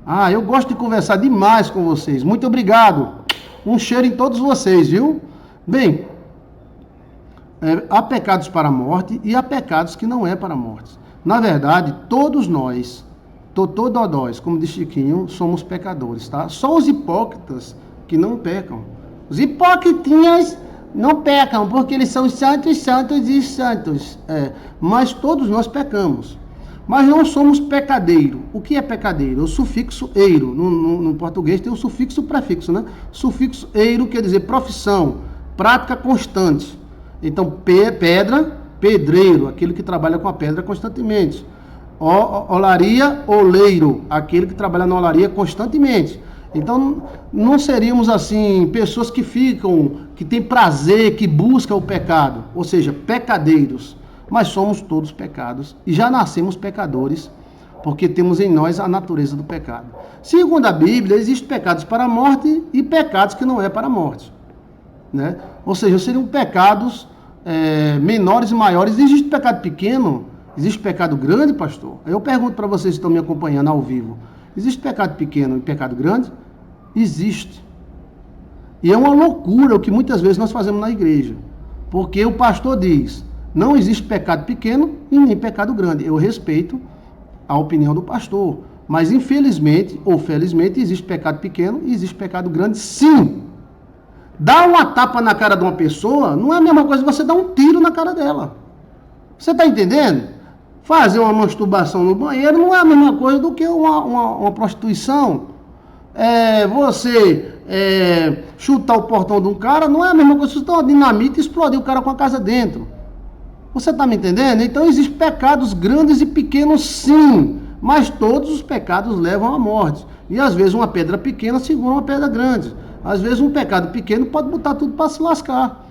Ah, eu gosto de conversar demais com vocês. Muito obrigado. Um cheiro em todos vocês, viu? Bem, há pecados para a morte e há pecados que não é para a morte. Na verdade, todos nós, todos, como diz Chiquinho, somos pecadores, tá? Só os hipócritas que não pecam. Os hipocritinhas não pecam, porque eles são santos, santos e santos. Mas todos nós pecamos. Mas não somos pecadeiro. O que é pecadeiro? O sufixo eiro. No português tem o sufixo prefixo, né? Sufixo eiro quer dizer profissão, prática constante. Então, pedra, pedreiro, aquele que trabalha com a pedra constantemente. Olaria, oleiro, aquele que trabalha na olaria constantemente. Então, não seríamos assim, pessoas que que têm prazer, que buscam o pecado, ou seja, pecadeiros. Mas somos todos pecados e já nascemos pecadores, porque temos em nós a natureza do pecado. Segundo a Bíblia, existem pecados para a morte e pecados que não é para a morte, né? Ou seja, seriam pecados menores e maiores. Existe pecado pequeno, existe pecado grande, pastor? Eu pergunto para vocês que estão me acompanhando ao vivo, existe pecado pequeno e pecado grande? Existe. E é uma loucura o que muitas vezes nós fazemos na igreja, porque o pastor diz: não existe pecado pequeno e nem pecado grande. Eu respeito a opinião do pastor, mas infelizmente ou felizmente existe pecado pequeno e existe pecado grande, sim. Dar uma tapa na cara de uma pessoa não é a mesma coisa que você dar um tiro na cara dela. Você está entendendo? Fazer uma masturbação no banheiro não é a mesma coisa do que uma prostituição. Você chutar o portão de um cara não é a mesma coisa que você dar uma dinamite e explodir o cara com a casa dentro. Você está me entendendo? Então existem pecados grandes e pequenos, sim, mas todos os pecados levam à morte. E às vezes uma pedra pequena segura uma pedra grande. Às vezes um pecado pequeno pode botar tudo para se lascar.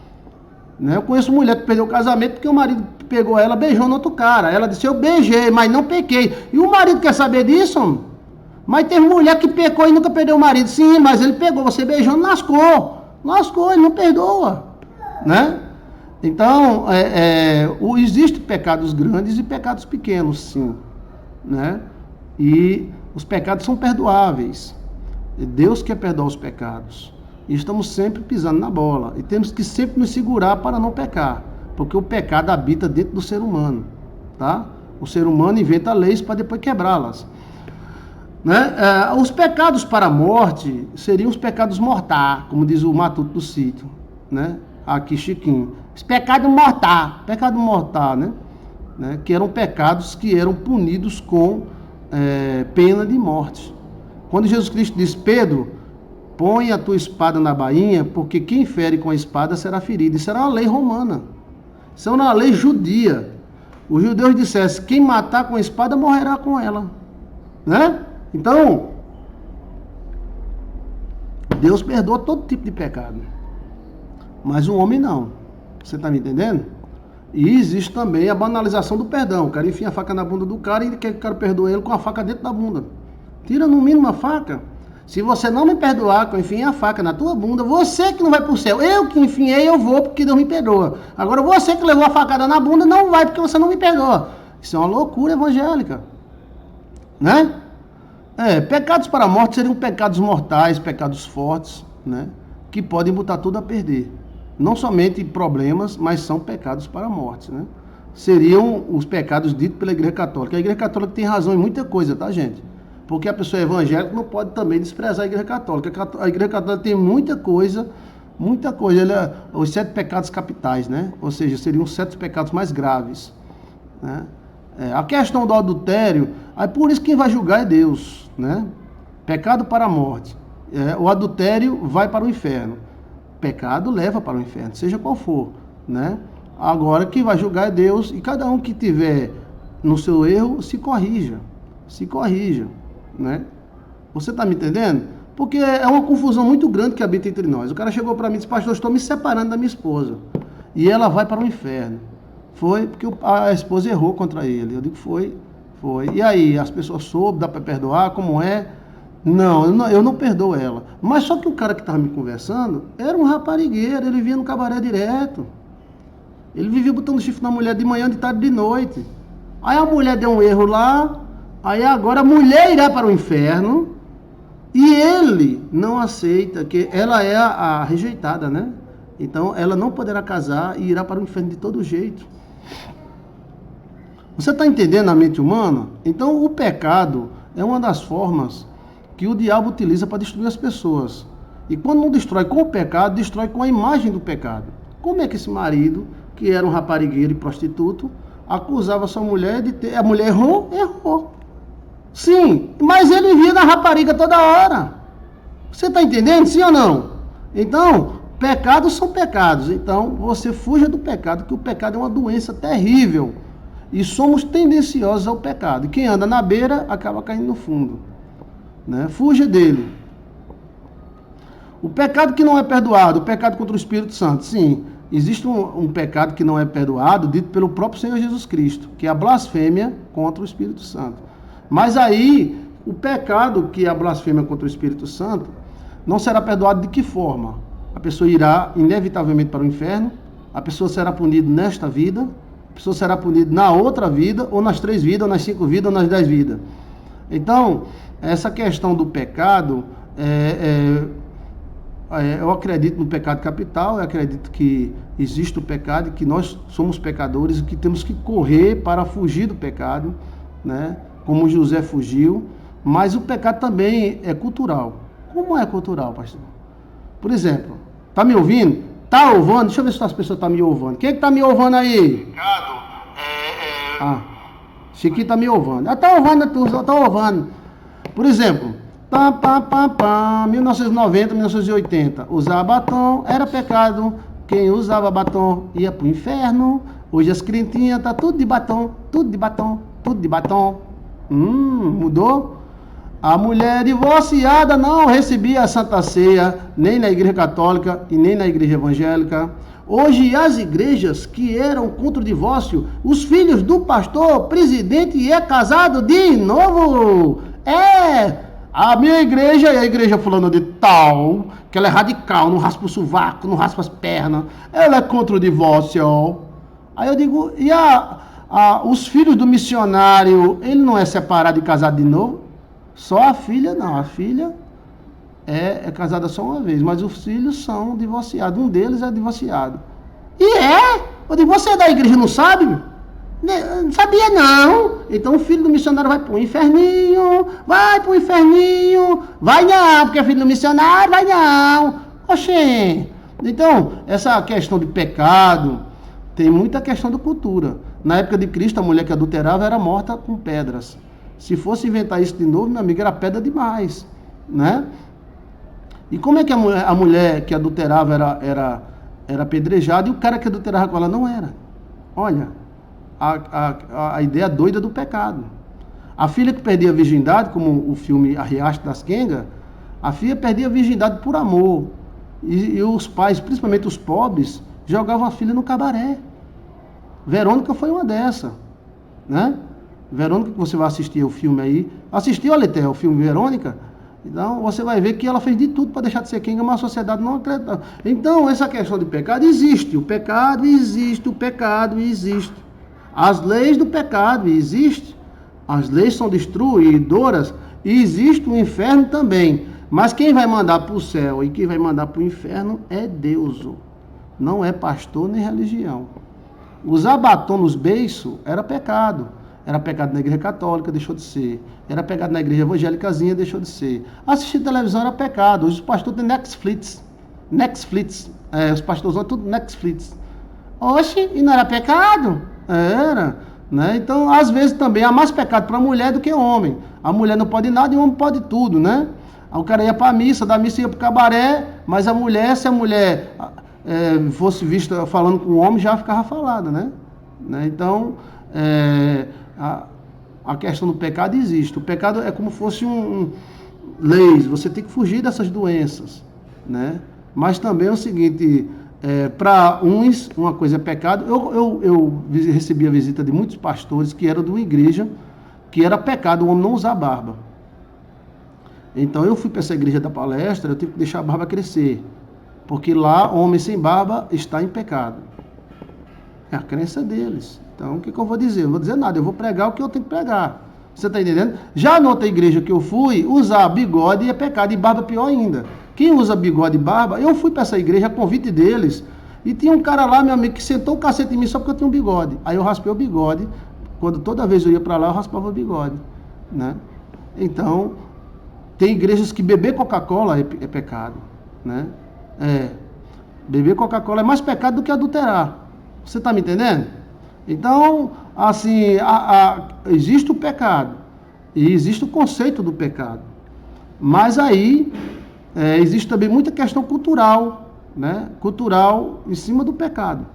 Né? Eu conheço mulher que perdeu o casamento porque o marido pegou ela, beijou no outro cara. Ela disse: eu beijei, mas não pequei. E o marido quer saber disso? Mas tem mulher que pecou e nunca perdeu o marido. Sim, mas ele pegou, você beijando, lascou. Lascou, ele não perdoa. Né? Então, existem pecados grandes e pecados pequenos, sim, né? E os pecados são perdoáveis. Deus quer perdoar os pecados. E estamos sempre pisando na bola. E temos que sempre nos segurar para não pecar, porque o pecado habita dentro do ser humano, tá? O ser humano inventa leis para depois quebrá-las. Né? Os pecados para a morte seriam os pecados mortais, como diz o Matuto do Sítio, né? Aqui Chiquinho. Pecado mortal, né? Que eram pecados que eram punidos com pena de morte. Quando Jesus Cristo diz: Pedro, põe a tua espada na bainha, porque quem fere com a espada será ferido. Isso era uma lei romana, isso era uma lei judia. Os judeus dissessem: quem matar com a espada morrerá com ela, né? Então, Deus perdoa todo tipo de pecado, mas o homem não. Você está me entendendo? E existe também a banalização do perdão. O cara enfia a faca na bunda do cara e quer que o cara perdoe ele com a faca dentro da bunda. Tira no mínimo a faca. Se você não me perdoar, que eu enfiei a faca na tua bunda, você que não vai para o céu. Eu que enfiei, eu vou porque Deus me perdoa. Agora você que levou a facada na bunda não vai porque você não me perdoa. Isso é uma loucura evangélica, né? Pecados para a morte seriam pecados mortais, pecados fortes, né? Que podem botar tudo a perder. Não somente problemas, mas são pecados para a morte, né? Seriam os pecados ditos pela Igreja Católica. A Igreja Católica tem razão em muita coisa, tá, gente? Porque a pessoa evangélica não pode também desprezar a Igreja Católica. A Igreja Católica tem muita coisa. Os 7 pecados capitais, né? Ou seja, seriam os 7 pecados mais graves, né? A questão do adultério, aí por isso quem vai julgar é Deus, né? Pecado para a morte. O adultério vai para o inferno. Pecado leva para o inferno, seja qual for, né? Agora quem vai julgar é Deus, e cada um que tiver no seu erro se corrija, né? Você está me entendendo? Porque é uma confusão muito grande que habita entre nós. O cara chegou para mim e disse: pastor, eu estou me separando da minha esposa e ela vai para o inferno. Foi porque a esposa errou contra ele. Eu digo: foi. E aí, as pessoas soube, dá para perdoar, como é? Não, eu não perdoo ela. Mas só que o cara que estava me conversando era um raparigueiro, ele vinha no cabaré direto. Ele vivia botando chifre na mulher de manhã, de tarde, de noite. Aí a mulher deu um erro lá, aí agora a mulher irá para o inferno, E ele não aceita, que ela é a rejeitada, né? Então, ela não poderá casar e irá para o inferno de todo jeito. Você está entendendo a mente humana? Então, o pecado é uma das formas que o diabo utiliza para destruir as pessoas. E quando não destrói com o pecado, destrói com a imagem do pecado. Como é que esse marido, que era um raparigueiro e prostituto, acusava sua mulher de ter... A mulher errou? Errou. Sim, mas ele via na rapariga toda hora. Você está entendendo? Sim ou não? Então, pecados são pecados. Então, você fuja do pecado, que o pecado é uma doença terrível. E somos tendenciosos ao pecado. E quem anda na beira acaba caindo no fundo. Né? Fuja dele. O pecado que não é perdoado, o pecado contra o Espírito Santo. Sim, existe um pecado que não é perdoado, dito pelo próprio Senhor Jesus Cristo, que é a blasfêmia contra o Espírito Santo. Mas aí, o pecado que é a blasfêmia contra o Espírito Santo, não será perdoado de que forma? A pessoa irá inevitavelmente para o inferno, a pessoa será punida nesta vida, a pessoa será punida na outra vida, ou nas 3 vidas, ou nas 5 vidas, ou nas 10 vidas. Então, essa questão do pecado, eu acredito no pecado capital, eu acredito que existe o pecado e que nós somos pecadores e que temos que correr para fugir do pecado, né? Como José fugiu, mas o pecado também é cultural. Como é cultural, pastor? Por exemplo, tá me ouvindo? Tá ouvando? Deixa eu ver se as pessoas estão me ouvindo. Quem é que tá me ouvindo aí? Chiquinho tá me ouvindo. Tá ouvindo, tá ouvindo. Por exemplo, 1990, 1980, usar batom era pecado. Quem usava batom ia pro inferno. Hoje as crentinhas tá tudo de batom, tudo de batom, tudo de batom. Mudou? A mulher divorciada não recebia a Santa Ceia, nem na Igreja Católica e nem na Igreja Evangélica. Hoje as igrejas que eram contra o divórcio, os filhos do pastor, presidente, é casado de novo. A minha igreja é a igreja fulana de tal, que ela é radical, não raspa o sovaco, não raspa as pernas, ela é contra o divórcio. Aí eu digo, e os filhos do missionário, ele não é separado e casado de novo? Só a filha não, a filha é casada só uma vez, mas os filhos são divorciados, um deles é divorciado. Eu digo, você é da igreja, não sabe? Não sabia não. Então o filho do missionário vai pro inferninho, vai não, porque é filho do missionário, vai não. Oxê. Então, essa questão de pecado, tem muita questão de cultura. Na época de Cristo, a mulher que adulterava era morta com pedras. Se fosse inventar isso de novo, meu amigo, era pedra demais, né? E como é que a mulher que adulterava era apedrejada e o cara que adulterava com ela não era? Olha, a ideia doida do pecado. A filha que perdia a virgindade, como o filme A Riacho das Quengas, a filha perdia a virgindade por amor. E os pais, principalmente os pobres, jogavam a filha no cabaré. Verônica foi uma dessa, né? Verônica, que você vai assistir o filme aí. Assistiu, Aletel, o filme Verônica? Então, você vai ver que ela fez de tudo para deixar de ser quenga, mas a sociedade não acredita. Então, essa questão de pecado existe. O pecado existe, o pecado existe. As leis do pecado existem. As leis são destruidoras e existe o inferno também. Mas quem vai mandar para o céu e quem vai mandar para o inferno é Deus. Não é pastor nem religião. Usar batom nos beiços era pecado. Era pecado na igreja católica, deixou de ser. Era pecado na igreja evangélicazinha, deixou de ser. Assistir televisão era pecado. Hoje os pastores têm Netflix. Os pastores usam tudo Netflix. Oxe, e não era pecado? Era. Né? Então, às vezes também há mais pecado para a mulher do que o homem. A mulher não pode nada e o homem pode tudo, né? Aí o cara ia para a missa, da missa ia para o cabaré, mas a mulher, se a mulher fosse vista falando com o homem, já ficava falada, né? Então, a questão do pecado existe. O pecado é como se fosse leis. Você tem que fugir dessas doenças, né? Mas também é o seguinte, para uns, uma coisa é pecado. Eu recebi a visita de muitos pastores que eram de uma igreja que era pecado o homem não usar barba. Então eu fui para essa igreja da palestra, eu tive que deixar a barba crescer. Porque lá, homem sem barba está em pecado. É a crença deles. Então, o que eu vou dizer? Eu não vou dizer nada, eu vou pregar o que eu tenho que pregar. Você está entendendo? Já na outra igreja que eu fui, usar bigode é pecado, e barba pior ainda. Quem usa bigode e barba, eu fui para essa igreja a convite deles, e tinha um cara lá, meu amigo, que sentou o cacete em mim só porque eu tinha um bigode. Aí eu raspei o bigode, quando toda vez eu ia para lá, eu raspava o bigode, né? Então, tem igrejas que beber Coca-Cola é pecado, né? Beber Coca-Cola é mais pecado do que adulterar. Você está me entendendo? Então, assim, existe o pecado e existe o conceito do pecado. Mas aí existe também muita questão cultural, né? Cultural em cima do pecado.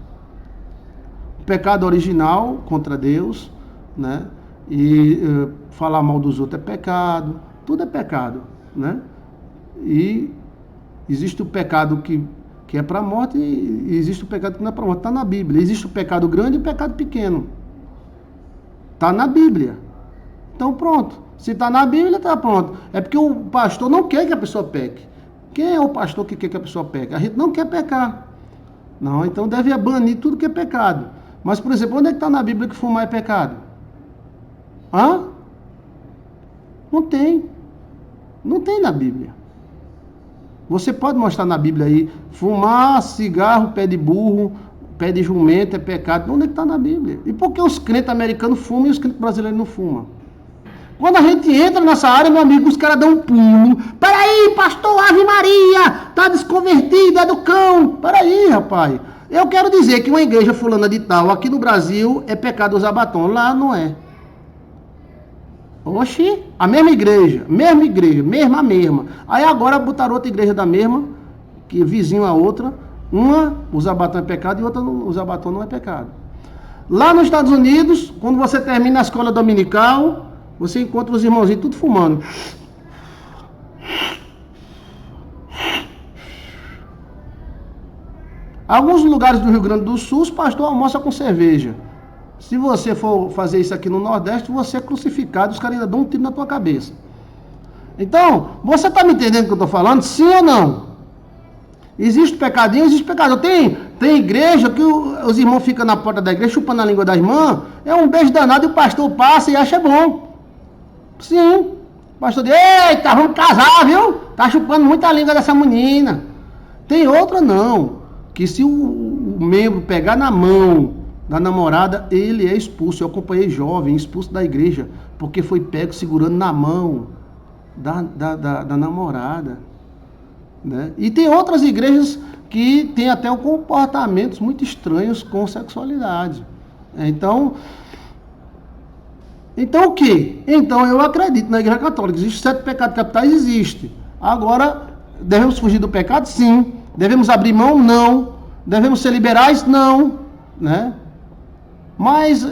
O pecado original contra Deus, né? E falar mal dos outros é pecado. Tudo é pecado, né? E existe o pecado que é para a morte, e existe o pecado que não é para a morte. Está na Bíblia. Existe o pecado grande e o pecado pequeno. Está na Bíblia. Então pronto. Se está na Bíblia, está pronto. É porque o pastor não quer que a pessoa peque. Quem é o pastor que quer que a pessoa peque? A gente não quer pecar. Não, então deve banir tudo que é pecado. Mas, por exemplo, onde é que está na Bíblia que fumar é pecado? Hã? Não tem. Não tem na Bíblia. Você pode mostrar na Bíblia aí, fumar cigarro, pé de burro, pé de jumento é pecado. Onde é que está na Bíblia? E por que os crentes americanos fumam e os crentes brasileiros não fumam? Quando a gente entra nessa área, meu amigo, os caras dão um pulo. Peraí, pastor, Ave Maria, tá desconvertido, é do cão. Peraí, rapaz. Eu quero dizer que uma igreja fulana de tal, aqui no Brasil, é pecado usar batom. Lá não é. Oxi, a mesma igreja, mesma. Aí agora botaram outra igreja da mesma, que é vizinho a outra. Uma, usar batom é pecado, e outra, usar batom não é pecado. Lá nos Estados Unidos, quando você termina a escola dominical, você encontra os irmãozinhos tudo fumando. Alguns lugares do Rio Grande do Sul, os pastores almoçam com cerveja. Se você for fazer isso aqui no Nordeste, você é crucificado, os caras ainda dão um tiro na tua cabeça. Então, você está me entendendo o que eu estou falando? Sim ou não? Existe pecadinho, existe pecado. Tem igreja que os irmãos ficam na porta da igreja chupando a língua da irmã, é um beijo danado e o pastor passa e acha bom. Sim. O pastor diz, eita, vamos casar, viu? Tá chupando muita língua dessa menina. Tem outra não, que se o membro pegar na mão da namorada, ele é expulso. Eu acompanhei jovem, expulso da igreja, porque foi pego segurando na mão da namorada, né? E tem outras igrejas que tem até comportamentos muito estranhos com sexualidade. Então o que? Então eu acredito na igreja católica. Existe 7 pecados capitais? Existe. Agora, devemos fugir do pecado? Sim. Devemos abrir mão? Não. Devemos ser liberais? Não. Né? Mas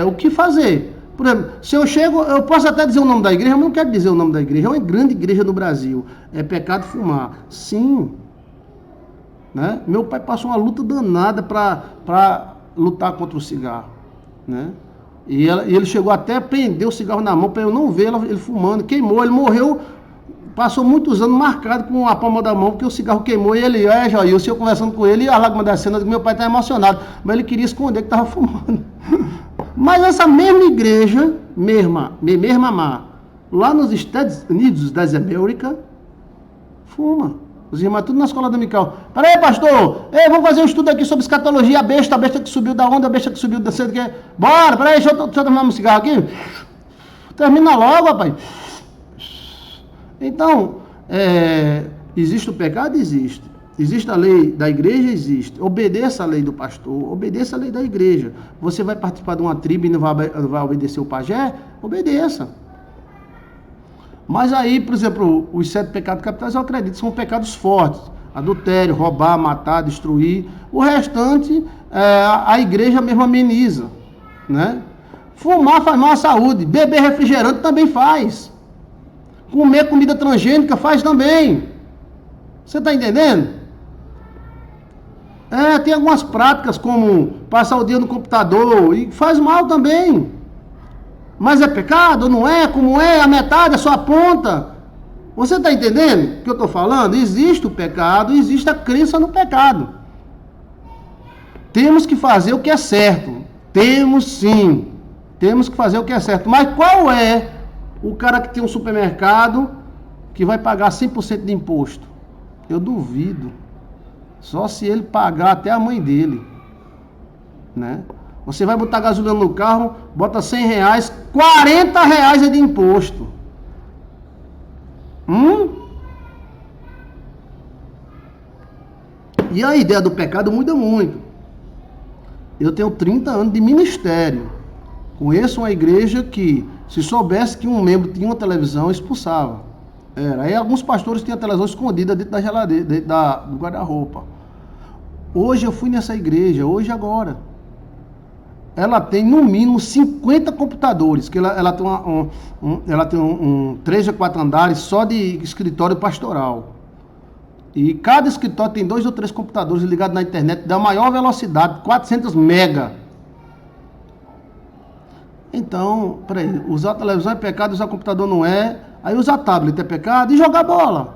o que fazer? Por exemplo, se eu chego, eu posso até dizer o nome da igreja, mas não quero dizer o nome da igreja. É uma grande igreja no Brasil. É pecado fumar. Sim. Né? Meu pai passou uma luta danada para lutar contra o cigarro. Né? E ele chegou até a prender o cigarro na mão para eu não ver ele fumando. Queimou, ele morreu. Passou muitos anos marcado com a palma da mão, porque o cigarro queimou e ele, Jair, o senhor conversando com ele, e a lágrima descendo, meu pai está emocionado, mas ele queria esconder que estava fumando. Mas essa mesma igreja, mesma lá nos Estados Unidos das Américas, fuma. Os irmãos tudo na escola dominical. Peraí, pastor, vamos fazer um estudo aqui sobre escatologia, a besta que subiu da onda, a besta que subiu da cedo, que bora, peraí, deixa eu terminar meu cigarro aqui. Termina logo, rapaz. Então, existe o pecado? Existe. Existe a lei da igreja? Existe. Obedeça a lei do pastor, obedeça a lei da igreja. Você vai participar de uma tribo e não vai obedecer o pajé? Obedeça. Mas aí, por exemplo, os 7 pecados capitais, eu acredito, são pecados fortes. Adultério, roubar, matar, destruir. O restante, a igreja mesmo ameniza. Né? Fumar faz mal à saúde. Beber refrigerante também faz. Comer comida transgênica faz também. Você está entendendo? Tem algumas práticas como passar o dia no computador e faz mal também. Mas é pecado? Não é? Como é? A metade é só a ponta. Você está entendendo o que eu estou falando? Existe o pecado, existe a crença no pecado. Temos que fazer o que é certo. Temos sim. Temos que fazer o que é certo. Mas qual é o cara que tem um supermercado que vai pagar 100% de imposto? Eu duvido. Só se ele pagar até a mãe dele, né? Você vai botar gasolina no carro, bota R$100, R$40 é de imposto. E a ideia do pecado muda muito. Eu tenho 30 anos de ministério. Conheço uma igreja que, se soubesse que um membro tinha uma televisão, expulsava. Aí alguns pastores tinham a televisão escondida dentro da geladeira, dentro do guarda-roupa. Hoje eu fui nessa igreja, hoje e agora. Ela tem no mínimo 50 computadores, que ela tem 3 ou 4 andares só de escritório pastoral. E cada escritório tem 2 ou 3 computadores ligados na internet da maior velocidade, 400 mega. Então, peraí, usar a televisão é pecado, usar o computador não é. Aí usar tablet é pecado e jogar bola.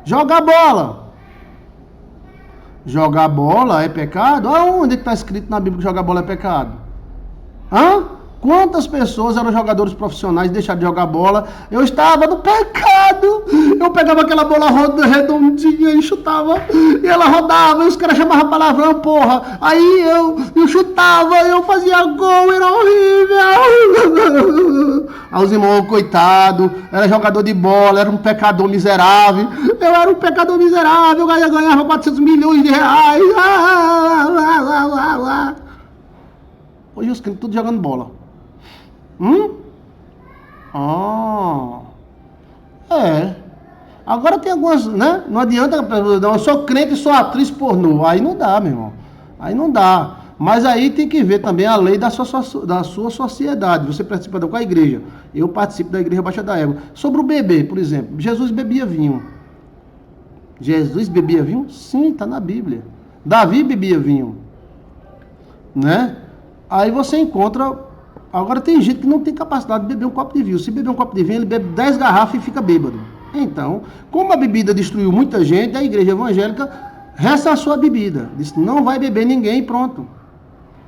Jogar bola. Jogar bola é pecado? Aonde está escrito na Bíblia que jogar bola é pecado? Quantas pessoas eram jogadores profissionais e deixaram de jogar bola? Eu estava no pecado. Eu pegava aquela bola redondinha e chutava. E ela rodava e os caras chamavam palavrão, porra. Aí eu chutava, eu fazia gol, era horrível. Aí os irmãos, coitado, era jogador de bola, era um pecador miserável. Eu era um pecador miserável, eu ganhava 400 milhões de reais. Hoje os crentes tudo jogando bola. Agora tem algumas, né? Não adianta, não, eu sou crente e sou atriz pornô. Aí não dá, meu irmão. Aí não dá. Mas aí tem que ver também a lei da sua sociedade. Você participa com a igreja. Eu participo da igreja Baixa da Égua. Sobre o bebê, por exemplo. Jesus bebia vinho. Jesus bebia vinho? Sim, está na Bíblia. Davi bebia vinho. Né? Aí você encontra... Agora tem gente que não tem capacidade de beber um copo de vinho. Se beber um copo de vinho, ele bebe 10 garrafas e fica bêbado. Então, como a bebida destruiu muita gente, a igreja evangélica ressassou a bebida. Disse, não vai beber ninguém, pronto.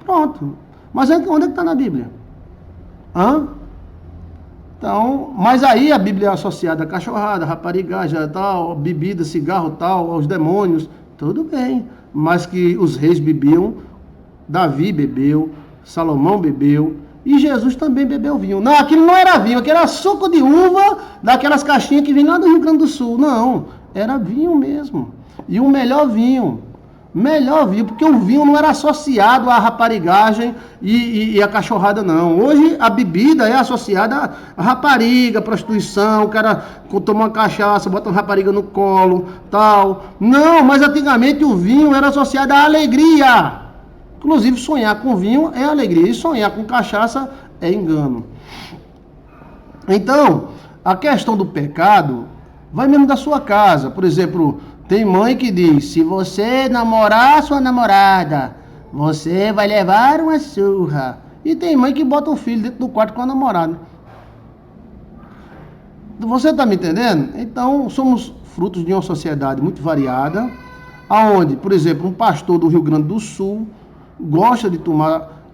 Pronto. Mas onde é que está na Bíblia? Então, mas aí a Bíblia é associada a cachorrada, raparigagem, tal, bebida, cigarro, tal, aos demônios. Tudo bem. Mas que os reis bebiam, Davi bebeu, Salomão bebeu, e Jesus também bebeu vinho. Não, aquilo não era vinho, aquilo era suco de uva daquelas caixinhas que vêm lá do Rio Grande do Sul. Não, era vinho mesmo. E o melhor vinho. Melhor vinho, porque o vinho não era associado à raparigagem e à cachorrada, não. Hoje a bebida é associada à rapariga, prostituição, o cara toma uma cachaça, bota uma rapariga no colo, tal. Não, mas antigamente o vinho era associado à alegria. Inclusive, sonhar com vinho é alegria e sonhar com cachaça é engano. Então, a questão do pecado vai mesmo da sua casa. Por exemplo, tem mãe que diz, se você namorar sua namorada, você vai levar uma surra. E tem mãe que bota o filho dentro do quarto com a namorada. Você está me entendendo? Então, somos frutos de uma sociedade muito variada, aonde, por exemplo, um pastor do Rio Grande do Sul gosta de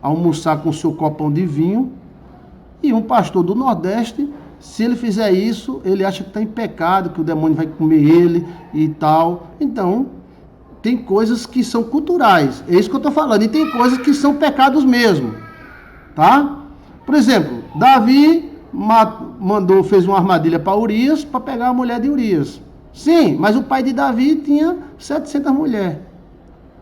almoçar com seu copão de vinho, e um pastor do Nordeste, se ele fizer isso, ele acha que está em pecado, que o demônio vai comer ele e tal. Então, tem coisas que são culturais, é isso que eu estou falando, e tem coisas que são pecados mesmo, tá? Por exemplo, Davi fez uma armadilha para Urias, para pegar a mulher de Urias. Sim, mas o pai de Davi tinha 700 mulheres.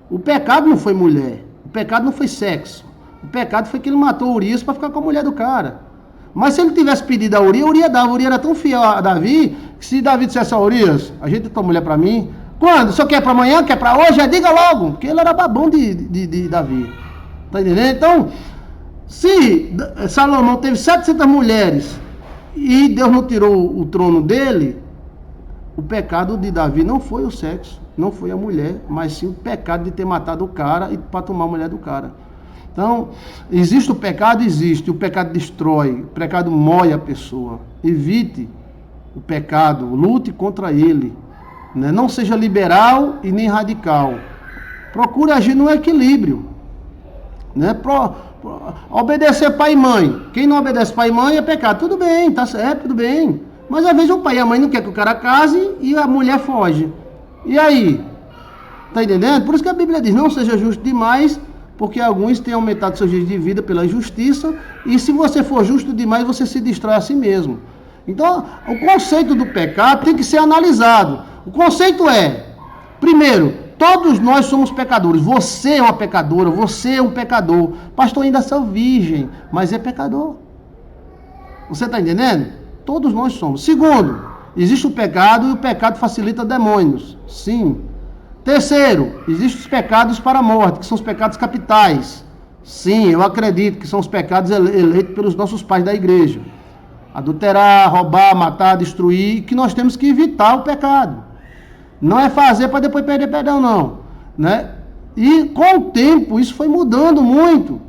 O pecado não foi mulher. O pecado não foi sexo. O pecado foi que ele matou Urias para ficar com a mulher do cara. Mas se ele tivesse pedido a Urias dava. Urias era tão fiel a Davi, que se Davi dissesse a Urias, ajeita tua mulher para mim. Quando? Só quer para amanhã? Quer para hoje? Já diga logo. Porque ele era babão de Davi. Tá entendendo? Então, se Salomão teve 700 mulheres e Deus não tirou o trono dele, o pecado de Davi não foi o sexo, não foi a mulher, mas sim o pecado de ter matado o cara e para tomar a mulher do cara. Então, existe o pecado? Existe. O pecado destrói, o pecado mói a pessoa. Evite o pecado, lute contra ele. Né? Não seja liberal e nem radical. Procure agir no equilíbrio. Né? Obedecer pai e mãe. Quem não obedece pai e mãe é pecado. Tudo bem, tá certo, tudo bem. Mas às vezes o pai e a mãe não quer que o cara case e a mulher foge. E aí? Tá entendendo? Por isso que a Bíblia diz, não seja justo demais, porque alguns têm aumentado seus dias de vida pela injustiça, e se você for justo demais, você se destrói a si mesmo. Então, o conceito do pecado tem que ser analisado. O conceito é, primeiro, todos nós somos pecadores. Você é uma pecadora, você é um pecador. Pastor, ainda sou virgem, mas é pecador. Você está entendendo? Todos nós somos. Segundo, existe o pecado e o pecado facilita demônios. Sim. Terceiro, existem os pecados para a morte, que são os pecados capitais. Sim, eu acredito que são os pecados eleitos pelos nossos pais da igreja. Adulterar, roubar, matar, destruir, que nós temos que evitar o pecado. Não é fazer para depois perder perdão, não. Né? E com o tempo, isso foi mudando muito.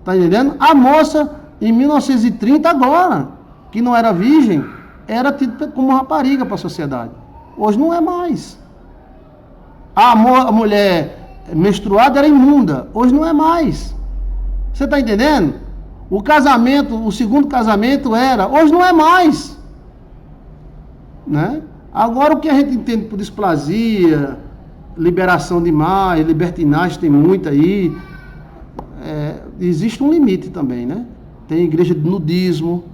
Tá entendendo? A moça, em 1930 agora, que não era virgem, era tida como rapariga para a sociedade. Hoje não é mais. A mulher menstruada era imunda. Hoje não é mais. Você está entendendo? O casamento, o segundo casamento era. Hoje não é mais. Né? Agora o que a gente entende por displasia, liberação demais, libertinagem tem muito aí. Existe um limite também, né? Tem igreja de nudismo,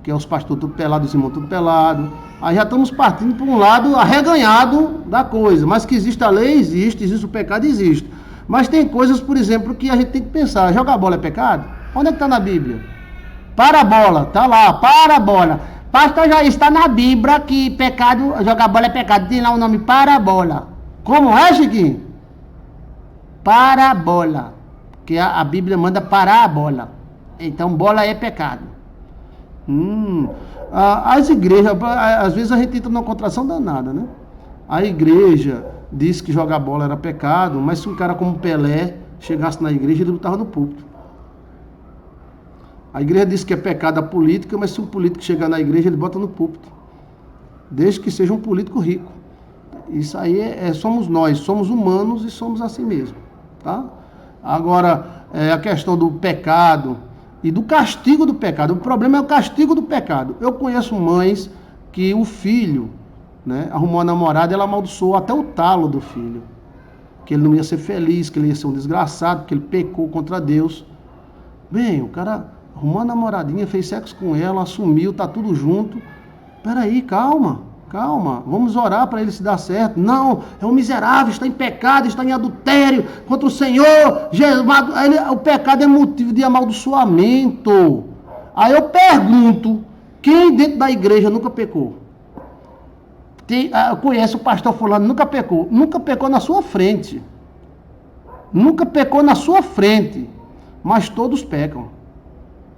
que é os pastores tudo pelado, os irmãos tudo pelado. Aí já estamos partindo para um lado arreganhado da coisa. Mas que existe a lei, existe o pecado, existe. Mas tem coisas, por exemplo, que a gente tem que pensar. Jogar bola é pecado? Onde é que está na Bíblia? Para a bola, está lá, para a bola. Pastor já está na Bíblia que pecado, jogar bola é pecado. Tem lá o nome para a bola. Como é, Chiquinho? Para a bola. Porque a Bíblia manda parar a bola. Então bola é pecado. As igrejas, às vezes a gente entra numa contração danada, né? A igreja disse que jogar bola era pecado, mas se um cara como Pelé chegasse na igreja, ele botava no púlpito. A igreja diz que é pecado a política, mas se um político chegar na igreja, ele bota no púlpito. Desde que seja um político rico. Isso aí somos nós, somos humanos e somos assim mesmo. Tá? Agora, a questão do pecado e do castigo do pecado. O problema é o castigo do pecado. Eu conheço mães que o filho, né, arrumou uma namorada e ela amaldiçoou até o talo do filho. Que ele não ia ser feliz, que ele ia ser um desgraçado, que ele pecou contra Deus. Bem, o cara arrumou uma namoradinha, fez sexo com ela, assumiu, tá tudo junto. Peraí, calma, vamos orar para ele se dar certo. Não, é um miserável, está em pecado, está em adultério contra o Senhor. O pecado é motivo de amaldiçoamento. Aí eu pergunto, quem dentro da igreja nunca pecou? Conhece o pastor fulano, nunca pecou. Nunca pecou na sua frente. Nunca pecou na sua frente. Mas todos pecam.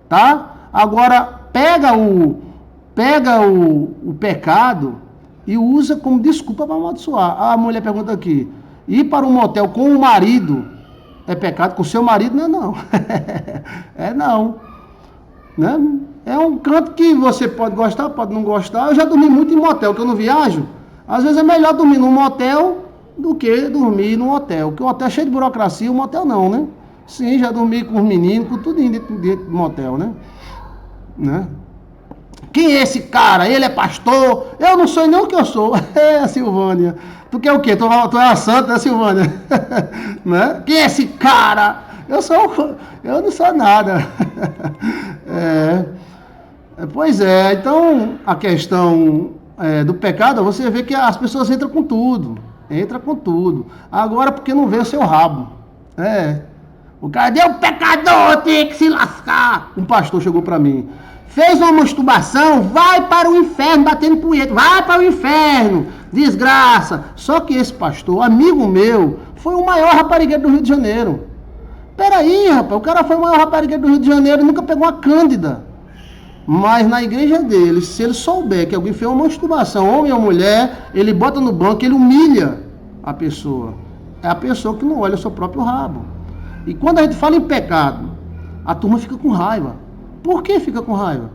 Tá? Agora, pega o pecado e usa como desculpa para amaldiçoar. A mulher pergunta aqui, ir para um motel com o marido é pecado? Com o seu marido não é não. Não. Né? É um canto que você pode gostar, pode não gostar. Eu já dormi muito em motel, que eu não viajo. Às vezes é melhor dormir num motel do que dormir num hotel. Porque o hotel é cheio de burocracia, o motel não, né? Sim, já dormi com os meninos, com tudo dentro do motel, né? Quem é esse cara? Ele é pastor? Eu não sei nem o que eu sou. É, Silvânia. Tu quer o quê? Tu é a santa, né, Silvânia? Né? Quem é esse cara? Eu não sou nada. Pois é, então a questão do pecado, você vê que as pessoas entram com tudo. Agora porque não vê o seu rabo. O cara deu pecador, tem que se lascar. Um pastor chegou para mim. Fez uma masturbação, vai para o inferno, batendo punheta. Vai para o inferno, desgraça. Só que esse pastor, amigo meu, foi o maior raparigueiro do Rio de Janeiro. Peraí, rapaz, o cara foi o maior raparigueiro do Rio de Janeiro e nunca pegou uma cândida. Mas na igreja dele, se ele souber que alguém fez uma masturbação, homem ou mulher, ele bota no banco, ele humilha a pessoa. É a pessoa que não olha o seu próprio rabo. E quando a gente fala em pecado, a turma fica com raiva. Por que fica com raiva?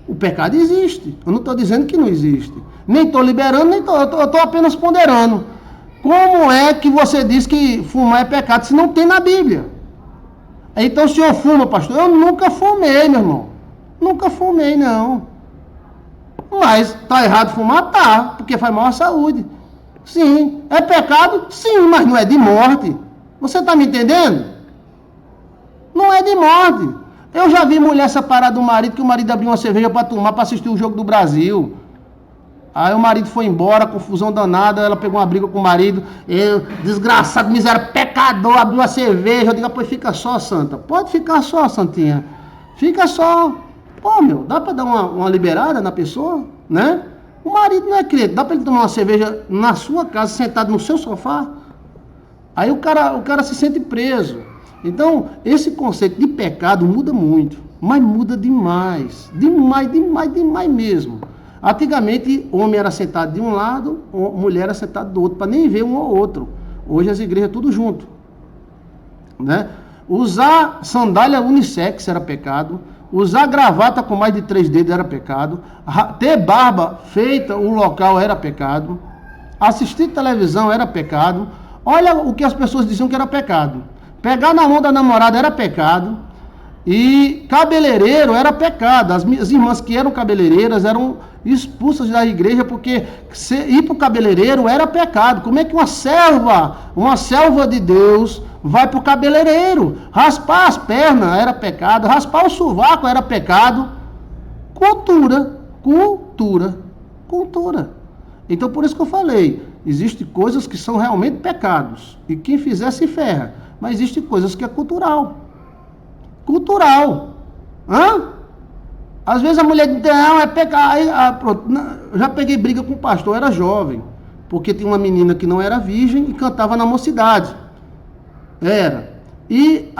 O pecado existe. Eu não estou dizendo que não existe. Nem estou liberando, eu estou apenas ponderando. Como é que você diz que fumar é pecado se não tem na Bíblia? Então o senhor fuma, pastor? Eu nunca fumei, meu irmão. Nunca fumei, não. Mas tá errado fumar? Tá, porque faz mal à saúde. Sim. É pecado? Sim, mas não é de morte. Você tá me entendendo? Não é de morte. Eu já vi mulher separar do marido, que o marido abriu uma cerveja para tomar, para assistir o jogo do Brasil. Aí o marido foi embora, confusão danada, ela pegou uma briga com o marido, eu, desgraçado, miséria, pecador, abriu a cerveja, eu digo, pois fica só, santa. Pode ficar só, santinha. Fica só. Pô, meu, dá pra dar uma liberada na pessoa, né? O marido não é crente, dá pra ele tomar uma cerveja na sua casa, sentado no seu sofá? Aí o cara se sente preso. Então, esse conceito de pecado muda muito, mas muda demais. Demais mesmo. Antigamente, homem era sentado de um lado, mulher era sentada do outro, para nem ver um ao outro. Hoje as igrejas tudo junto, né? Usar sandália unissex era pecado. Usar gravata com mais de 3 dedos era pecado. Ter barba feita o local era pecado. Assistir televisão era pecado. Olha o que as pessoas diziam que era pecado. Pegar na mão da namorada era pecado. E cabeleireiro era pecado. As minhas irmãs que eram cabeleireiras eram expulsas da igreja porque ir para o cabeleireiro era pecado. Como é que uma selva de Deus, vai para o cabeleireiro? Raspar as pernas era pecado. Raspar o sovaco era pecado. Cultura. Então por isso que eu falei, existem coisas que são realmente pecados. E quem fizer se ferra. Mas existem coisas que é cultural. Às vezes a mulher diz, não, é pecado. Eu já peguei briga com o pastor, eu era jovem. Porque tinha uma menina que não era virgem e cantava na mocidade. E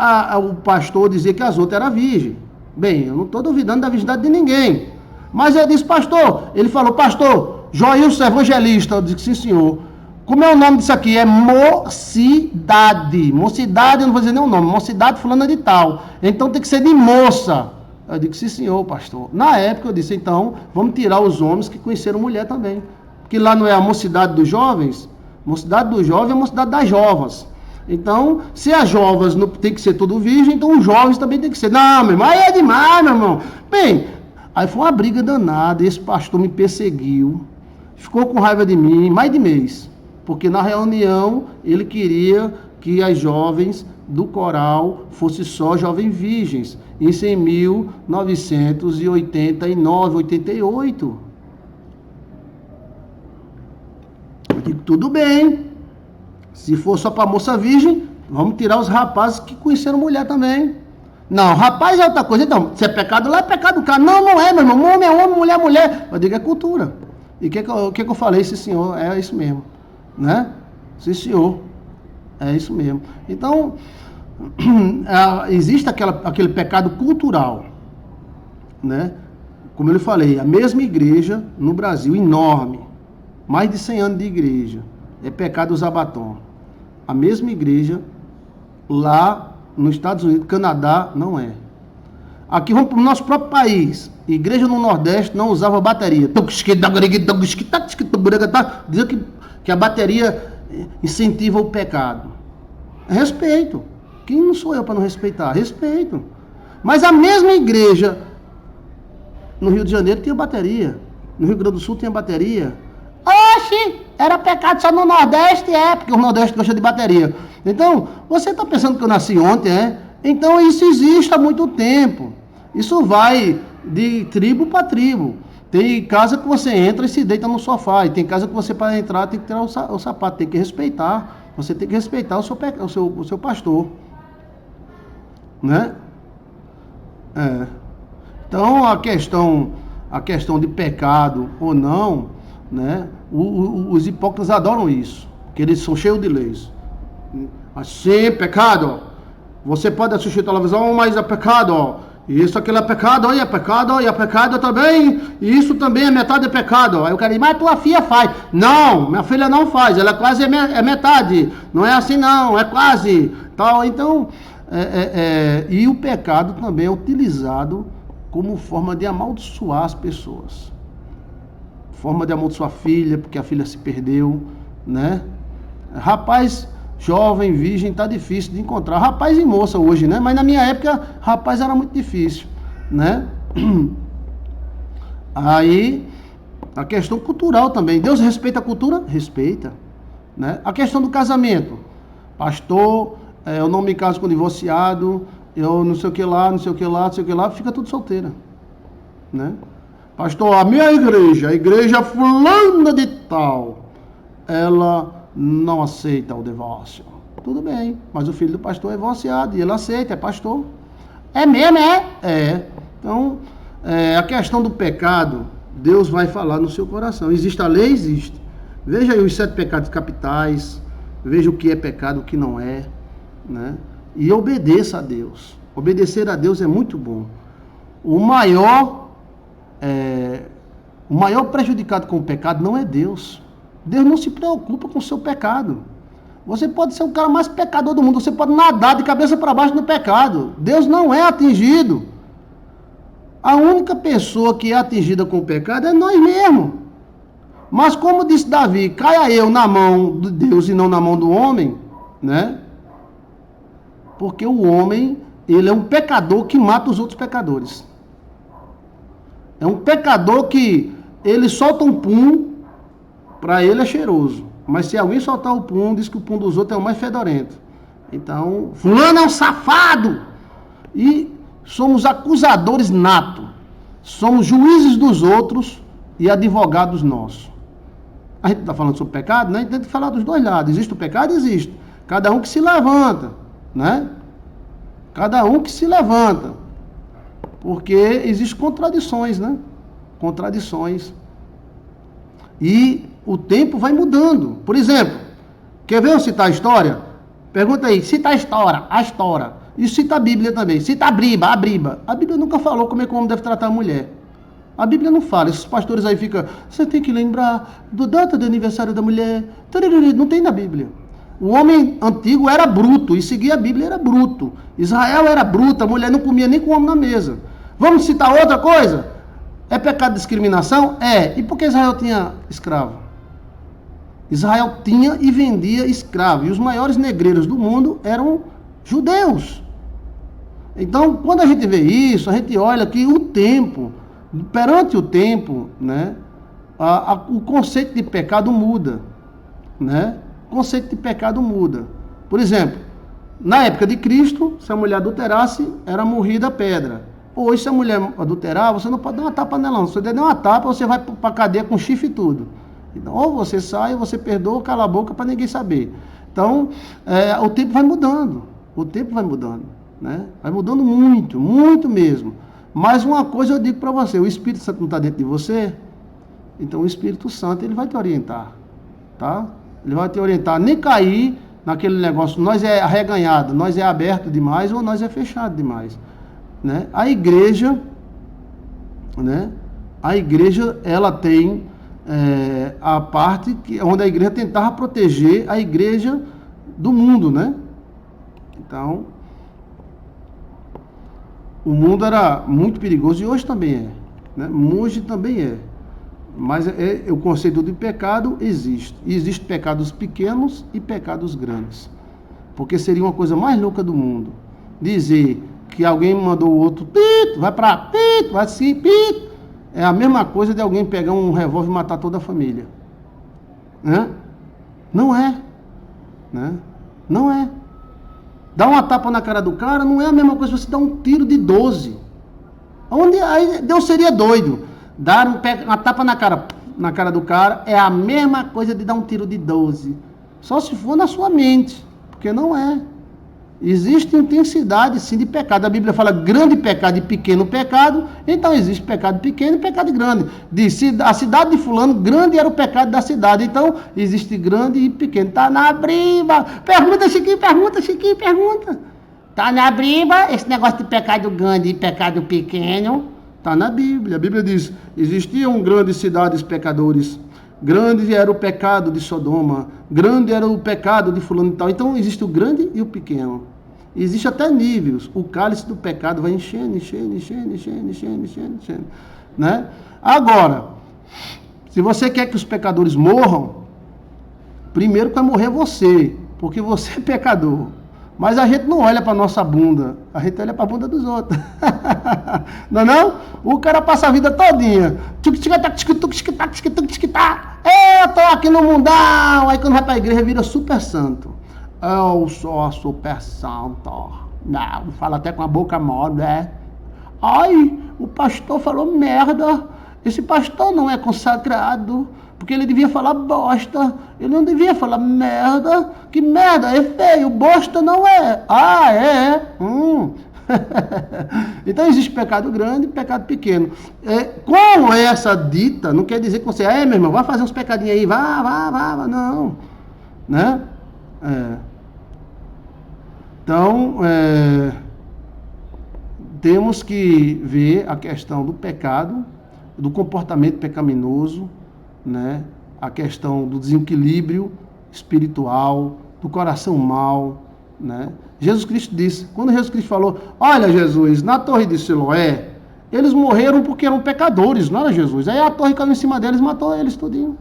o pastor dizia que as outras eram virgens. Bem, eu não estou duvidando da virgindade de ninguém. Mas eu disse, pastor, ele falou, pastor, Joilson Evangelista. Eu disse, sim, senhor. Como é o nome disso aqui? É mocidade. Mocidade, eu não vou dizer nem o nome. Mocidade fulana de tal. Então tem que ser de moça. Eu disse, sim, senhor, pastor. Na época eu disse, então, vamos tirar os homens que conheceram mulher também. Porque lá não é a mocidade dos jovens? Mocidade dos jovens é a mocidade das jovas. Então, se as jovens não tem que ser tudo virgem, então os jovens também tem que ser. Não, meu irmão, aí é demais, meu irmão. Bem, aí foi uma briga danada. Esse pastor me perseguiu. Ficou com raiva de mim, mais de mês. Porque na reunião ele queria que as jovens do coral fossem só jovens virgens. Isso em 1989, 88. Eu digo, tudo bem. Se for só para moça virgem, vamos tirar os rapazes que conheceram mulher também. Não, rapaz é outra coisa. Então, se é pecado lá, é pecado cá. Não, não é, meu irmão. Homem é homem, mulher é mulher. Eu digo, é cultura. E o que eu falei? Sim, senhor, é isso mesmo. Né? Sim, senhor. É isso mesmo. Então, existe aquele pecado cultural, né? Como eu lhe falei, a mesma igreja no Brasil, enorme, mais de 100 anos de igreja, é pecado usar batom. A mesma igreja lá nos Estados Unidos, Canadá, não é. Aqui vamos para o nosso próprio país. Igreja no Nordeste não usava bateria. Dizia que a bateria incentiva o pecado. Respeito. Quem não sou eu para não respeitar? Respeito. Mas a mesma igreja no Rio de Janeiro tinha bateria. No Rio Grande do Sul tinha bateria. Oxi! Era pecado só no Nordeste? É, porque o Nordeste gosta de bateria. Então, você está pensando que eu nasci ontem, é? Então isso existe há muito tempo. Isso vai de tribo para tribo. Tem casa que você entra e se deita no sofá. E tem casa que você, para entrar, tem que tirar o sapato. Tem que respeitar. Você tem que respeitar o seu pastor. Né? Então, a questão de pecado ou não, né? Os hipócritas adoram isso. Porque eles são cheios de leis. Assim, pecado. Você pode assistir televisão, mas é pecado, ó. Isso, aquilo é pecado, e é pecado, e é pecado também, e isso também é metade de pecado. Aí o cara diz, mas tua filha faz. Não, minha filha não faz, ela quase é metade. Não é assim não, é quase. Então, e o pecado também é utilizado como forma de amaldiçoar as pessoas. Forma de amaldiçoar a filha, porque a filha se perdeu, né? Rapaz, jovem, virgem, tá difícil de encontrar. Rapaz e moça hoje, né? Mas na minha época, rapaz era muito difícil, né? Aí, a questão cultural também. Deus respeita a cultura? Respeita, né? A questão do casamento. Pastor, eu não me caso com divorciado, eu não sei o que lá, não sei o que lá, não sei o que lá, fica tudo solteira, né? Pastor, a minha igreja, a igreja fulana de tal, ela não aceita o divórcio. Tudo bem, mas o filho do pastor é divorciado e ele aceita, é pastor. É mesmo, é? É. Então, a questão do pecado, Deus vai falar no seu coração. Existe a lei? Existe. Veja aí os 7 pecados capitais, veja o que é pecado, o que não é, né? E obedeça a Deus. Obedecer a Deus é muito bom. O maior prejudicado com o pecado não é Deus. Deus não se preocupa com o seu pecado. Você pode ser o cara mais pecador do mundo, você pode nadar de cabeça para baixo no pecado. Deus não é atingido. A única pessoa que é atingida com o pecado é nós mesmos. Mas como disse Davi, caia eu na mão de Deus e não na mão do homem, né? Porque o homem, ele é um pecador que mata os outros pecadores. É um pecador que ele solta um pum, para ele é cheiroso. Mas se alguém soltar o pum, diz que o pum dos outros é o mais fedorento. Então, fulano é um safado. E somos acusadores natos. Somos juízes dos outros e advogados nossos. A gente está falando sobre pecado, né? A gente tem que falar dos dois lados. Existe o pecado? Existe. Cada um que se levanta, né? Cada um que se levanta. Porque existem contradições, né? Contradições. E o tempo vai mudando. Por exemplo, quer ver eu citar a história? Pergunta aí, cita a história. E cita a Bíblia também. Cita a briba. A Bíblia nunca falou como é que o homem deve tratar a mulher. A Bíblia não fala. Esses pastores aí ficam, você tem que lembrar do data do aniversário da mulher. Não tem na Bíblia. O homem antigo era bruto e seguia a Bíblia, era bruto. Israel era bruto, a mulher não comia nem com o homem na mesa. Vamos citar outra coisa? É pecado de discriminação? É. E por que Israel tinha escravo? Israel tinha e vendia escravo. E os maiores negreiros do mundo eram judeus. Então, quando a gente vê isso, a gente olha que o tempo, perante o tempo, né, o conceito de pecado muda, né? O conceito de pecado muda. Por exemplo, na época de Cristo, se a mulher adulterasse, era morrida a pedra. Hoje, se a mulher adulterar, você não pode dar uma tapa nela, não. Se você der uma tapa, você vai para a cadeia com chifre e tudo. Então, ou você sai, ou você perdoa, cala a boca para ninguém saber. Então, o tempo vai mudando. O tempo vai mudando, né? Vai mudando muito, muito mesmo. Mas uma coisa eu digo para você, o Espírito Santo não está dentro de você, então o Espírito Santo ele vai te orientar, tá? Ele vai te orientar, nem cair naquele negócio, nós é arreganhado, nós é aberto demais ou nós é fechado demais, né? A igreja, né? A igreja, ela tem a parte onde a igreja tentava proteger a igreja do mundo, né? Então, o mundo era muito perigoso e hoje também é, né? Hoje também é. Mas o conceito de pecado existe. E existem pecados pequenos e pecados grandes. Porque seria uma coisa mais louca do mundo dizer que alguém mandou o outro, vai para vai assim, é a mesma coisa de alguém pegar um revólver e matar toda a família. Né? Não é. Né? Não é. Dar uma tapa na cara do cara não é a mesma coisa que você dar um tiro de 12. Aí Deus seria doido. Dar uma tapa na cara do cara é a mesma coisa de dar um tiro de 12. Só se for na sua mente, porque não é. Existe intensidade sim de pecado. A Bíblia fala grande pecado e pequeno pecado, então existe pecado pequeno e pecado grande. A cidade de fulano, grande era o pecado da cidade, então existe grande e pequeno. Está na briba. Pergunta, Chiquinho, pergunta. Está na briba, esse negócio de pecado grande e pecado pequeno, está na Bíblia. A Bíblia diz, existiam grandes cidades pecadores, grande era o pecado de Sodoma, grande era o pecado de fulano e tal. Então existe o grande e o pequeno. Existe até níveis. O cálice do pecado vai enchendo, né? Agora, se você quer que os pecadores morram, primeiro vai morrer você. porque você é pecador. Mas a gente não olha para nossa bunda, a gente olha para a bunda dos outros. Não é não? O cara passa a vida todinha. Eu tô aqui no mundão. Aí quando vai para a igreja vira super santo. Eu sou super santo. Não, fala até com a boca mole, né? Ai, o pastor falou merda. Esse pastor não é consagrado. Porque ele devia falar bosta. Ele não devia falar merda. Que merda? É feio. Bosta não é. Ah, é? Então existe pecado grande e pecado pequeno. Com essa dita, não quer dizer que você... meu irmão, vai fazer uns pecadinhos aí. Vá. Não. Né? Então, temos que ver a questão do pecado, do comportamento pecaminoso, né? A questão do desequilíbrio espiritual, do coração mau, né? Jesus Cristo disse, quando Jesus Cristo falou, olha Jesus, na torre de Siloé, eles morreram porque eram pecadores, não era Jesus? Aí a torre caiu em cima deles e matou eles tudinho.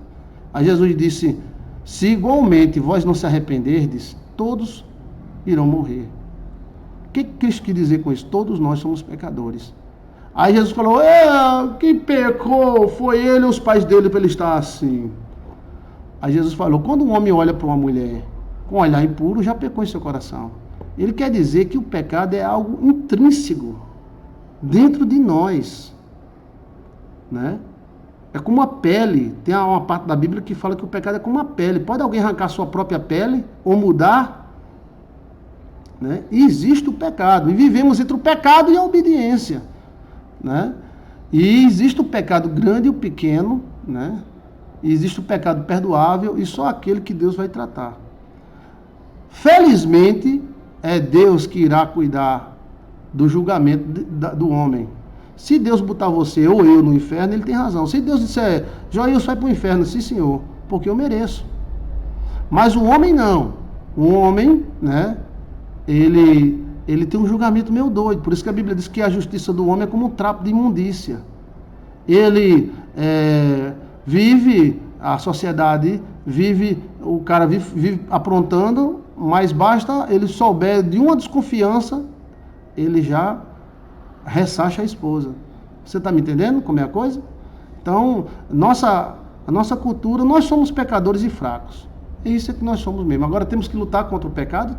Aí Jesus disse, se igualmente vós não se arrependerdes, todos irão morrer. O que Cristo quis dizer com isso? Todos nós somos pecadores. Aí Jesus falou, quem pecou foi ele e os pais dele para ele estar assim. Aí Jesus falou, quando um homem olha para uma mulher com um olhar impuro, já pecou em seu coração. Ele quer dizer que o pecado é algo intrínseco dentro de nós, né? É como a pele. Tem uma parte da Bíblia que fala que o pecado é como a pele. Pode alguém arrancar sua própria pele ou mudar? Né? E existe o pecado. E vivemos entre o pecado e a obediência. Né? E existe o pecado grande e o pequeno, né? E existe o pecado perdoável e só aquele que Deus vai tratar. Felizmente, é Deus que irá cuidar do julgamento do homem. Se Deus botar você ou eu no inferno, ele tem razão. Se Deus disser, Joilson vai para o inferno, sim senhor, porque eu mereço. Mas o homem não. O homem, né? Ele tem um julgamento meio doido. Por isso que a Bíblia diz que a justiça do homem é como um trapo de imundícia. Ele vive, a sociedade vive, o cara vive aprontando, mas basta ele souber de uma desconfiança, ele já ressacha a esposa. Você está me entendendo como é a coisa? Então, a nossa cultura, nós somos pecadores e fracos. É isso que nós somos mesmo. Agora, temos que lutar contra o pecado?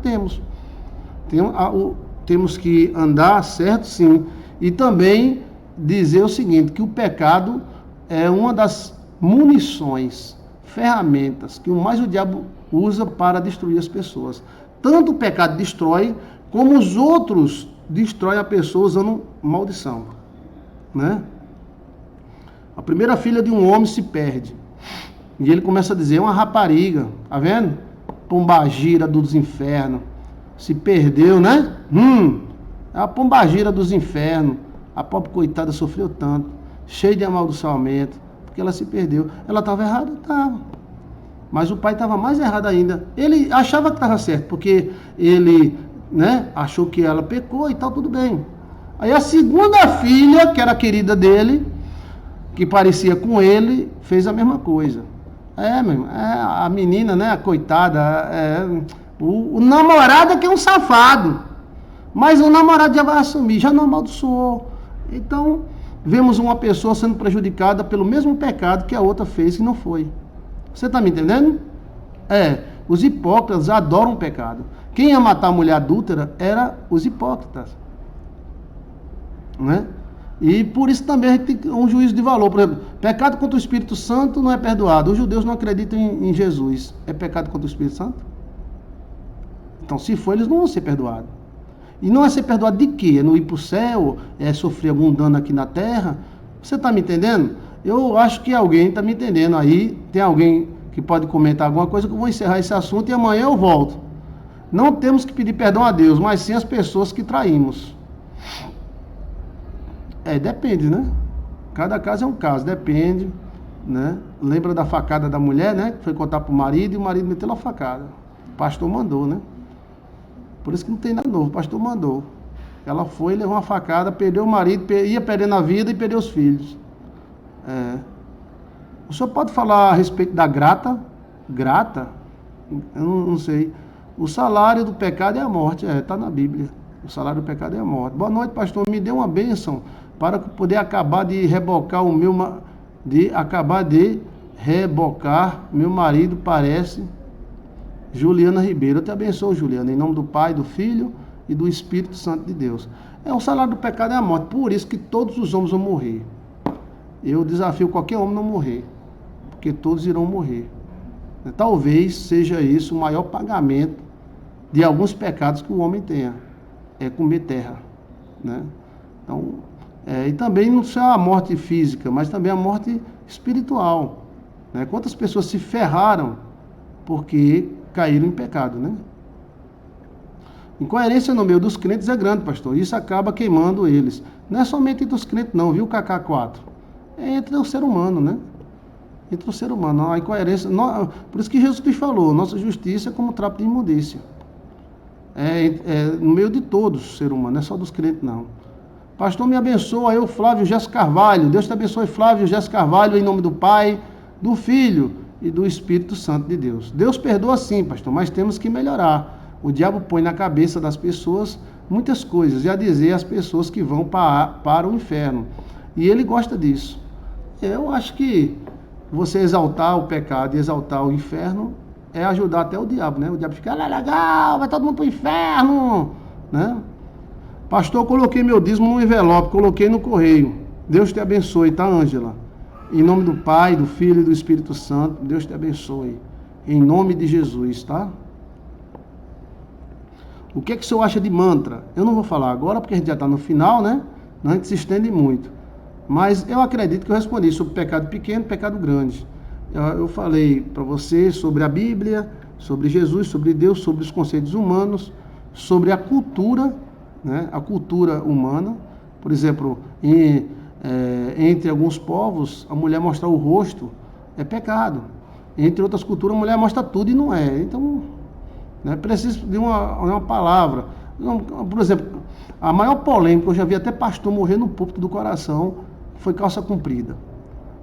Temos que andar certo, sim. E também dizer o seguinte, que o pecado é uma das munições, ferramentas, que mais o diabo usa para destruir as pessoas. Tanto o pecado destrói, como os outros destroem a pessoa usando maldição. Né? A primeira filha de um homem se perde. E ele começa a dizer, é uma rapariga, tá vendo? Pombagira dos infernos. Se perdeu, né? É a pombagira dos infernos. A pobre coitada sofreu tanto, cheia de amaldiçoamento, porque ela se perdeu. Ela estava errada? Estava. Mas o pai estava mais errado ainda. Ele achava que estava certo, porque ele, né, achou que ela pecou e tal, tudo bem. Aí a segunda filha, que era a querida dele, que parecia com ele, fez a mesma coisa. A menina, né, a coitada, o namorado é que é um safado. Mas o namorado já vai assumir, já não amaldiçoou. Então, vemos uma pessoa sendo prejudicada pelo mesmo pecado que a outra fez e não foi. Você está me entendendo? Os hipócritas adoram o pecado. Quem ia matar a mulher adúltera era os hipócritas. Né? E por isso também a gente tem um juízo de valor. Por exemplo, pecado contra o Espírito Santo não é perdoado. Os judeus não acreditam em Jesus. É pecado contra o Espírito Santo? Então, se for, eles não vão ser perdoados. E não é ser perdoado de quê? É não ir para o céu? É sofrer algum dano aqui na terra? Você está me entendendo? Eu acho que alguém está me entendendo aí. Tem alguém que pode comentar alguma coisa que eu vou encerrar esse assunto e amanhã eu volto. Não temos que pedir perdão a Deus, mas sim as pessoas que traímos. Depende, né? Cada caso é um caso, depende, né? Lembra da facada da mulher, né? Que foi contar para o marido e o marido meteu a facada. O pastor mandou, né? Por isso que não tem nada novo, o pastor mandou. Ela foi, levou uma facada, perdeu o marido, ia perdendo a vida e perdeu os filhos. O senhor pode falar a respeito da grata? Grata? Eu não sei. O salário do pecado é a morte, está na Bíblia. O salário do pecado é a morte. Boa noite, pastor. Me dê uma bênção para poder acabar de rebocar meu marido, parece Juliana Ribeiro. Eu te abençoo, Juliana, em nome do Pai, do Filho e do Espírito Santo de Deus. O salário do pecado é a morte, por isso que todos os homens vão morrer. Eu desafio qualquer homem a não morrer, porque todos irão morrer. Talvez seja isso o maior pagamento de alguns pecados que o homem tenha, é comer terra, né? Então, e também não só a morte física, mas também a morte espiritual, né? Quantas pessoas se ferraram porque caíram em pecado, né? Incoerência no meio dos crentes é grande, pastor. Isso acaba queimando eles. Não é somente entre os crentes não, viu, KK4? É entre o ser humano, né? Entre o ser humano. A incoerência... Por isso que Jesus Cristo falou, nossa justiça é como trapo de imundícia. No meio de todos, ser humano, não é só dos crentes, não. Pastor, me abençoa, eu, Flávio Gesso Carvalho. Deus te abençoe, Flávio Gesso Carvalho, em nome do Pai, do Filho e do Espírito Santo de Deus. Deus perdoa sim, pastor, mas temos que melhorar. O diabo põe na cabeça das pessoas muitas coisas, e a dizer às pessoas que vão para o inferno. E ele gosta disso. Eu acho que você exaltar o pecado e exaltar o inferno é ajudar até o diabo, né? O diabo fica, legal, vai todo mundo para o inferno, né? Pastor, coloquei meu dízimo no envelope, coloquei no correio. Deus te abençoe, tá, Ângela? Em nome do Pai, do Filho e do Espírito Santo, Deus te abençoe. Em nome de Jesus, tá? O que é que o senhor acha de mantra? Eu não vou falar agora, porque a gente já está no final, né? A gente se estende muito. Mas eu acredito que eu respondi sobre pecado pequeno e pecado grande. Eu falei para você sobre a Bíblia, sobre Jesus, sobre Deus, sobre os conceitos humanos, sobre a cultura, né? A cultura humana. Por exemplo, entre alguns povos, a mulher mostrar o rosto é pecado. Entre outras culturas, a mulher mostra tudo e não é. Então, né, preciso de uma palavra. Por exemplo, a maior polêmica, eu já vi até pastor morrer no púlpito do coração, foi calça comprida.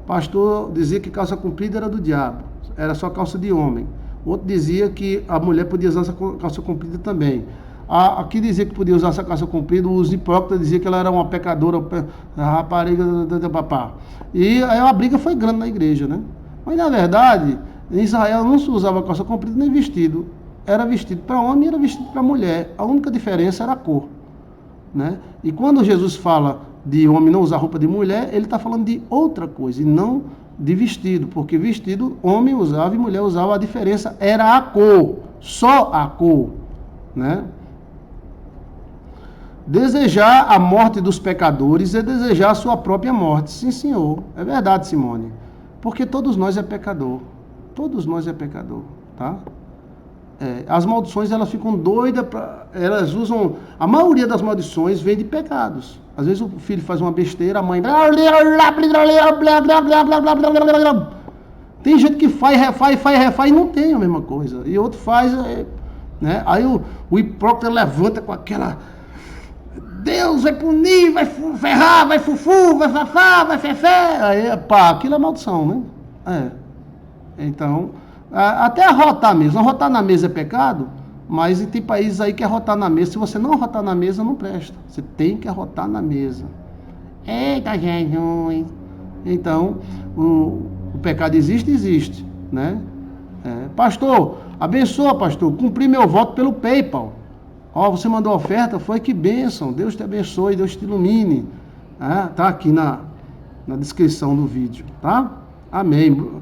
Pastor dizia que calça comprida era do diabo, era só calça de homem. Outro dizia que a mulher podia usar essa calça comprida também. Aqui dizia que podia usar essa calça comprida, os hipócritas diziam que ela era uma pecadora, rapariga, papá. E aí a briga foi grande na igreja, né? Mas na verdade, em Israel não se usava calça comprida nem vestido. Era vestido para homem e era vestido para mulher. A única diferença era a cor, né? E quando Jesus fala de homem não usar roupa de mulher, ele está falando de outra coisa, e não de vestido, porque vestido homem usava e mulher usava, a diferença era a cor, só a cor, né? Desejar a morte dos pecadores é desejar a sua própria morte. Sim, senhor. É verdade, Simone. Porque todos nós é pecador. Todos nós é pecador, tá? As maldições, elas ficam doidas, elas usam, a maioria das maldições vem de pecados. Às vezes o filho faz uma besteira, a mãe... Tem gente que faz, refaz e não tem a mesma coisa. E outro faz, né? Aí o hipócrita levanta com aquela... Deus vai punir, vai ferrar, vai fufu, vai fafá, vai fefé. Aí, pá, aquilo é maldição, né? Então... até arrotar mesmo. Arrotar na mesa é pecado, mas tem países aí que arrotar na mesa. Se você não arrotar na mesa, não presta. Você tem que arrotar na mesa. Eita, Jesus! Então, o pecado existe, né? Pastor, abençoa, pastor. Cumpri meu voto pelo PayPal. Você mandou oferta? Foi, que bênção. Deus te abençoe, Deus te ilumine. Tá aqui na descrição do vídeo, tá? Amém.